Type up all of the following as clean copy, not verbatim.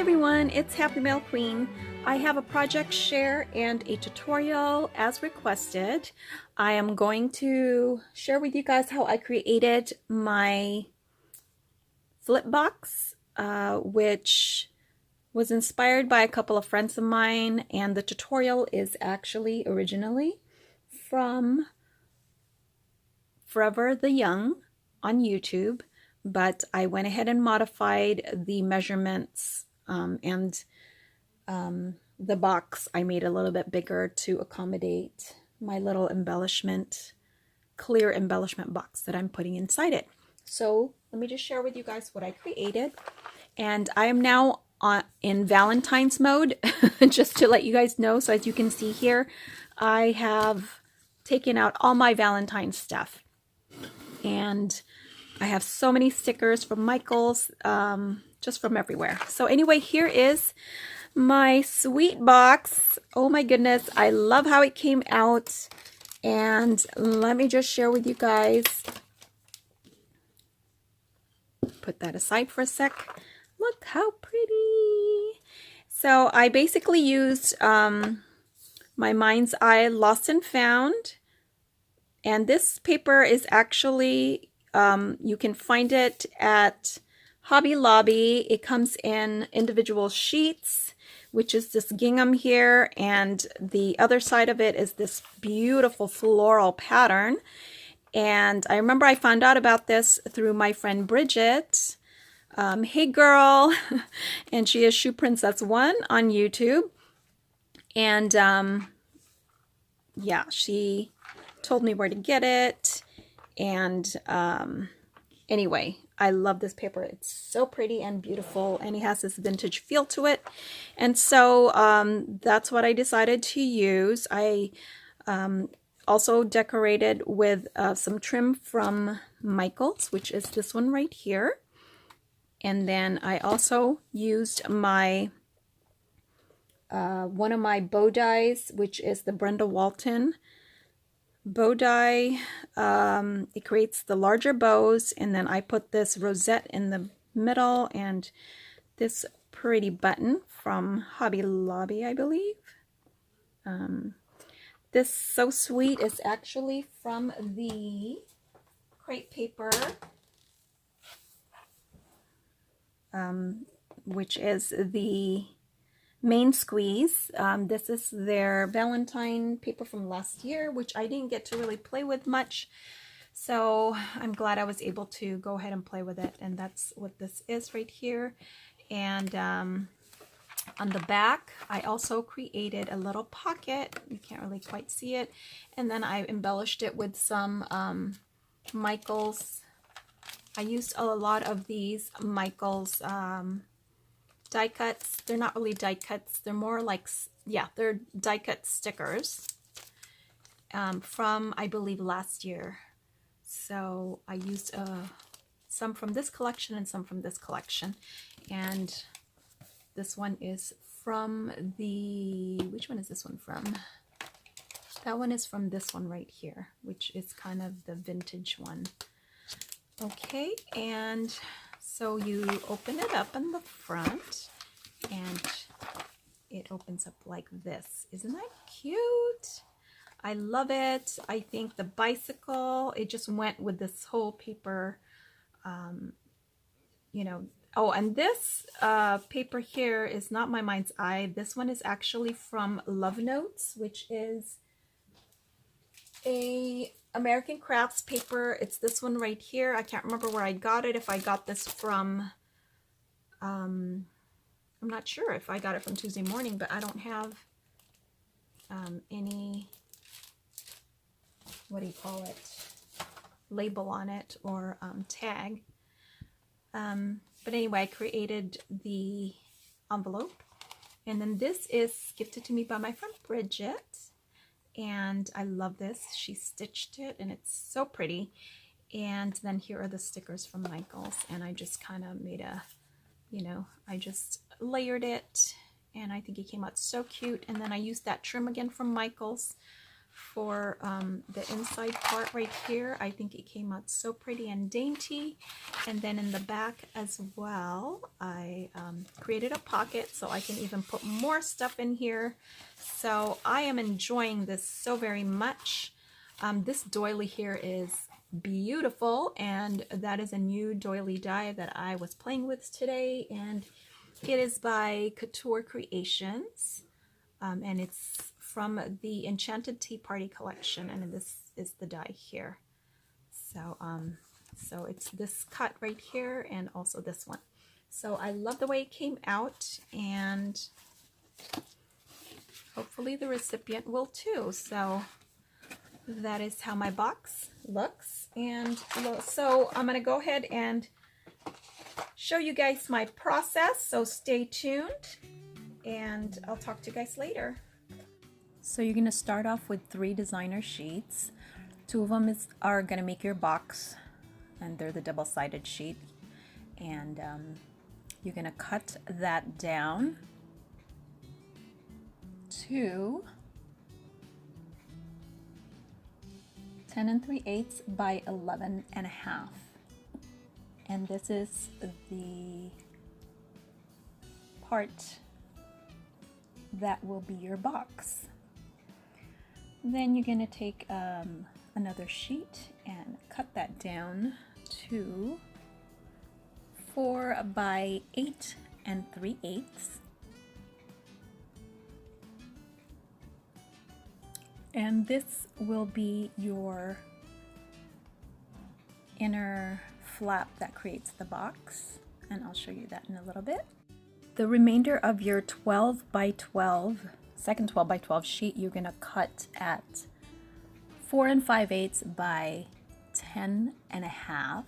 everyone, it's Happymailqueen. I have a project share and a tutorial as requested. I am going to share with you guys how I created my flip box, which was inspired by a couple of friends of mine, and the tutorial is actually originally from Forever the Young on YouTube, but I went ahead and modified the measurements and the box I made a little bit bigger to accommodate my little embellishment, clear embellishment box that I'm putting inside it. So let me just share with you guys what I created. And I am now in Valentine's mode, just to let you guys know. So as you can see here, I have taken out all my Valentine stuff. And I have so many stickers from Michael's, just from everywhere. So anyway, here is my sweet box. Oh my goodness, I love how it came out. And let me just share with you guys. Put that aside for a sec. Look how pretty. So I basically used my Mind's Eye Lost and Found. And this paper is actually, you can find it at Hobby Lobby. It comes in individual sheets, which is this gingham here. And the other side of it is this beautiful floral pattern. And I remember I found out about this through my friend Bridget. Hey girl. And she is Shoe Princess 1 on YouTube. And yeah, she told me where to get it. And anyway, I love this paper. It's so pretty and beautiful, and it has this vintage feel to it. And so that's what I decided to use. I also decorated with some trim from Michael's, which is this one right here. And then I also used my one of my bow dies, which is the Brenda Walton bow die. It creates the larger bows, and then I put this rosette in the middle and this pretty button from Hobby Lobby, I believe. This So Sweet is actually from the crepe paper, which is the Main Squeeze. This is their Valentine paper from last year, which I didn't get to really play with much. So I'm glad I was able to go ahead and play with it. And that's what this is right here. And on the back, I also created a little pocket. You can't really quite see it. And then I embellished it with some Michael's. I used a lot of these Michael's die cuts. They're not really die cuts. They're more like, yeah, they're die cut stickers from, I believe, last year. So I used some from this collection and some from this collection. And this one is from the, which one is this one from? That one is from this one right here, which is kind of the vintage one. Okay, and so you open it up in the front, and it opens up like this. Isn't that cute? I love it. I think the bicycle, it just went with this whole paper, you know. Oh, and this paper here is not my Mind's Eye. This one is actually from Love Notes, which is a American Crafts paper. It's this one right here. I can't remember where I got it. If I got this from, I'm not sure if I got it from Tuesday Morning, but I don't have any, what do you call it, label on it or tag. But anyway, I created the envelope. And then this is gifted to me by my friend Bridget. And I love this. She stitched it, and it's so pretty. And then here are the stickers from Michael's. And I just kind of made a, you know, I just layered it. And I think it came out so cute. And then I used that trim again from Michael's for the inside part right here. I think it came out so pretty and dainty. And then in the back as well, I created a pocket so I can even put more stuff in here. So I am enjoying this so very much. This doily here is beautiful, and that is a new doily die that I was playing with today, and it is by Couture Creations, and it's from the Enchanted Tea Party collection, and this is the die here. So so it's this cut right here and also this one. So I love the way it came out, and hopefully the recipient will too. So that is how my box looks. And so I'm going to go ahead and show you guys my process, so stay tuned and I'll talk to you guys later. So you're going to start off with 3 designer sheets. 2 of them are going to make your box, and they're the double-sided sheet, and you're going to cut that down to 10 3/8 by 11 1/2, and this is the part that will be your box. Then you're going to take another sheet and cut that down to 4 by 8 3/8. And this will be your inner flap that creates the box, and I'll show you that in a little bit. The remainder of your 12 by 12, second 12 by 12 sheet, you're going to cut at 4 5/8 by 10 1/2,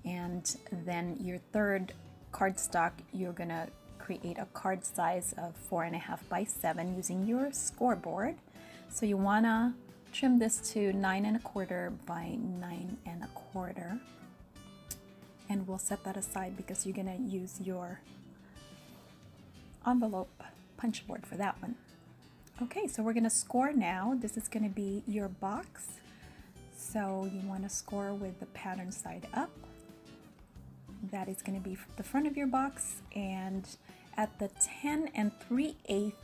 and then your third cardstock, you're going to create a card size of 4 1/2 by 7 using your scoreboard. So you want to trim this to 9 1/4 by 9 1/4, and we'll set that aside because you're going to use your envelope punch board for that one. Okay, so we're going to score now. This is going to be your box, so you want to score with the pattern side up. That is going to be the front of your box, and at the 10 3/8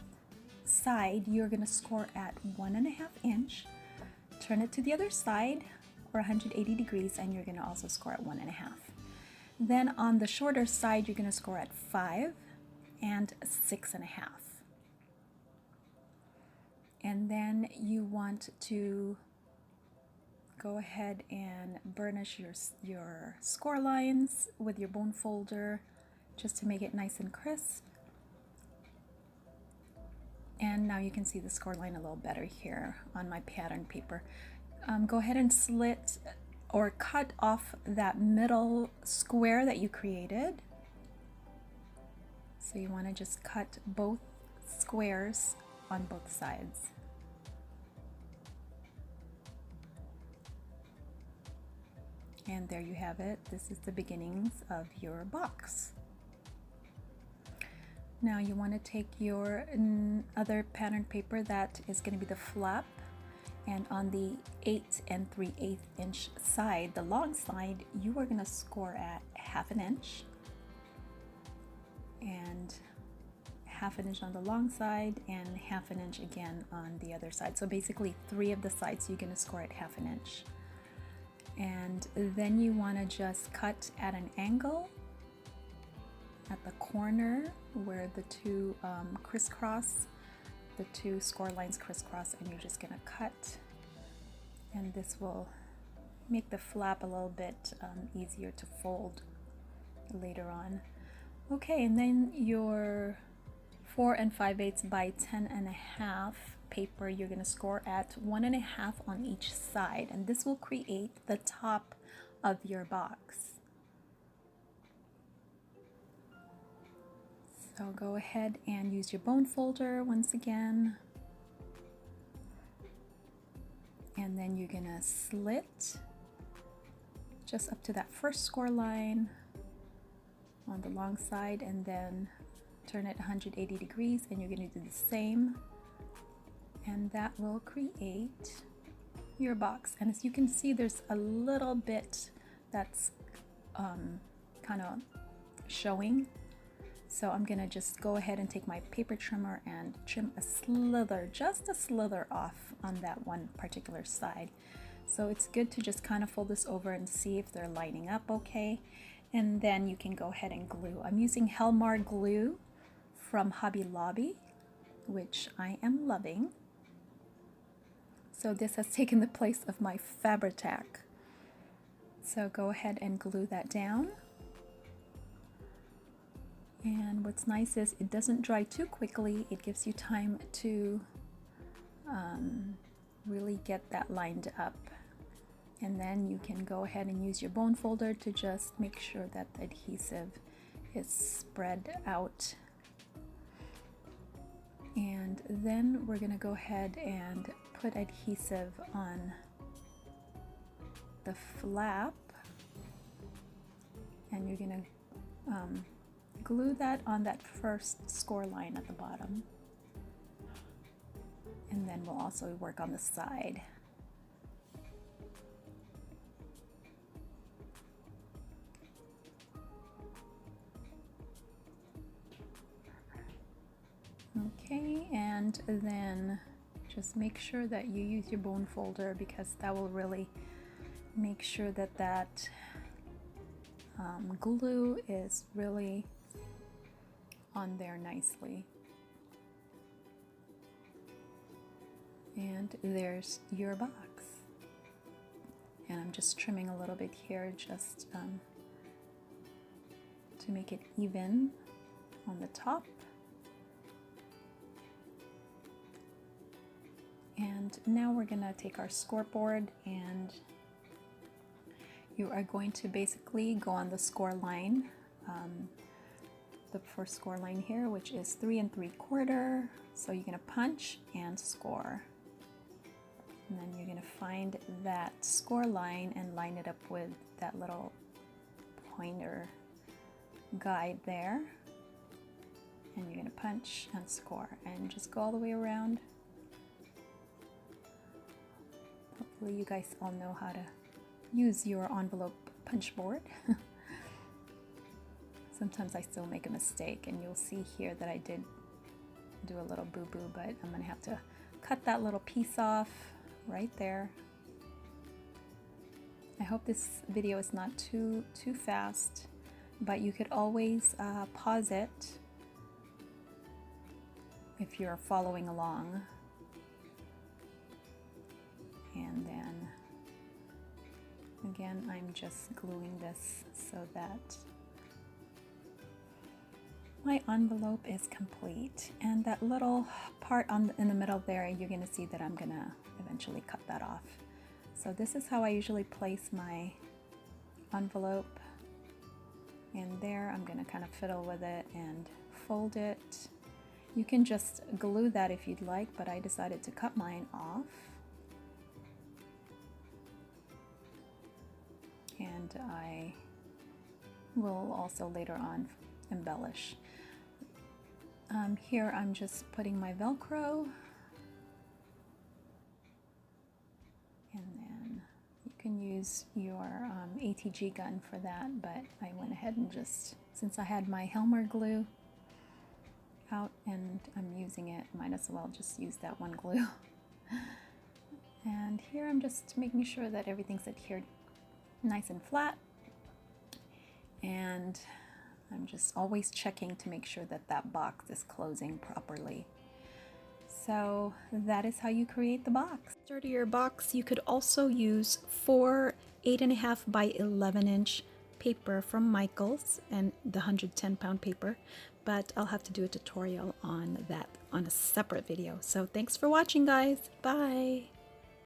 side, you're going to score at 1 1/2 inch, turn it to the other side or 180 degrees, and you're going to also score at 1 1/2. Then on the shorter side, you're going to score at 5 and 6 1/2. And then you want to go ahead and burnish your score lines with your bone folder just to make it nice and crisp. And now you can see the score line a little better here on my pattern paper. Go ahead and slit or cut off that middle square that you created. So you want to just cut both squares on both sides. And there you have it. This is the beginnings of your box. Now you want to take your other pattern paper that is going to be the flap, and on the 8 3/8 inch side, the long side, you are going to score at 1/2 inch and 1/2 inch on the long side and 1/2 inch again on the other side. So basically 3 of the sides you're going to score at 1/2 inch. And then you want to just cut at an angle at the corner where the two crisscross, the 2 score lines crisscross, and you're just going to cut, and this will make the flap a little bit easier to fold later on. Okay, and then your 4 5/8 by 10 1/2 paper, you're going to score at 1 1/2 on each side, and this will create the top of your box. So go ahead and use your bone folder once again, and then you're going to slit just up to that first score line on the long side, and then turn it 180 degrees, and you're going to do the same and that will create your box. And as you can see, there's a little bit that's kind of showing. So I'm gonna just go ahead and take my paper trimmer and trim a slither, just a slither off on that one particular side. So it's good to just kind of fold this over and see if they're lining up okay. And then you can go ahead and glue. I'm using Helmar glue from Hobby Lobby, which I am loving. So this has taken the place of my Fabri-Tac. So go ahead and glue that down. And what's nice is it doesn't dry too quickly. It gives you time to really get that lined up. And then you can go ahead and use your bone folder to just make sure that the adhesive is spread out. And then we're gonna go ahead and put adhesive on the flap, and you're gonna glue that on that first score line at the bottom, and then we'll also work on the side. Okay, and then just make sure that you use your bone folder, because that will really make sure that that glue is really on there nicely. And there's your box. And I'm just trimming a little bit here just to make it even on the top. And now we're gonna take our scoreboard, and you are going to basically go on the score line, the first score line here, which is 3 3/4. So you're gonna punch and score, and then you're gonna find that score line and line it up with that little pointer guide there, and you're gonna punch and score, and just go all the way around. Hopefully you guys all know how to use your envelope punch board. Sometimes I still make a mistake, and you'll see here that I did do a little boo-boo, but I'm gonna have to cut that little piece off right there. I hope this video is not too fast, but you could always pause it if you're following along. And then again, I'm just gluing this so that my envelope is complete. And that little part in the middle there, you're gonna see that I'm gonna eventually cut that off. So this is how I usually place my envelope. And there, I'm gonna kind of fiddle with it and fold it. You can just glue that if you'd like, but I decided to cut mine off. And I will also later on embellish. Here I'm just putting my Velcro, and then you can use your ATG gun for that, but I went ahead and just, since I had my Helmar glue out and I'm using it, might as well just use that one glue. And here I'm just making sure that everything's adhered nice and flat, and I'm just always checking to make sure that that box is closing properly. So that is how you create the box. Sturdier box, you could also use 4 8.5 by 11 inch paper from Michaels and the 110-pound paper, but I'll have to do a tutorial on that on a separate video. So thanks for watching, guys. Bye.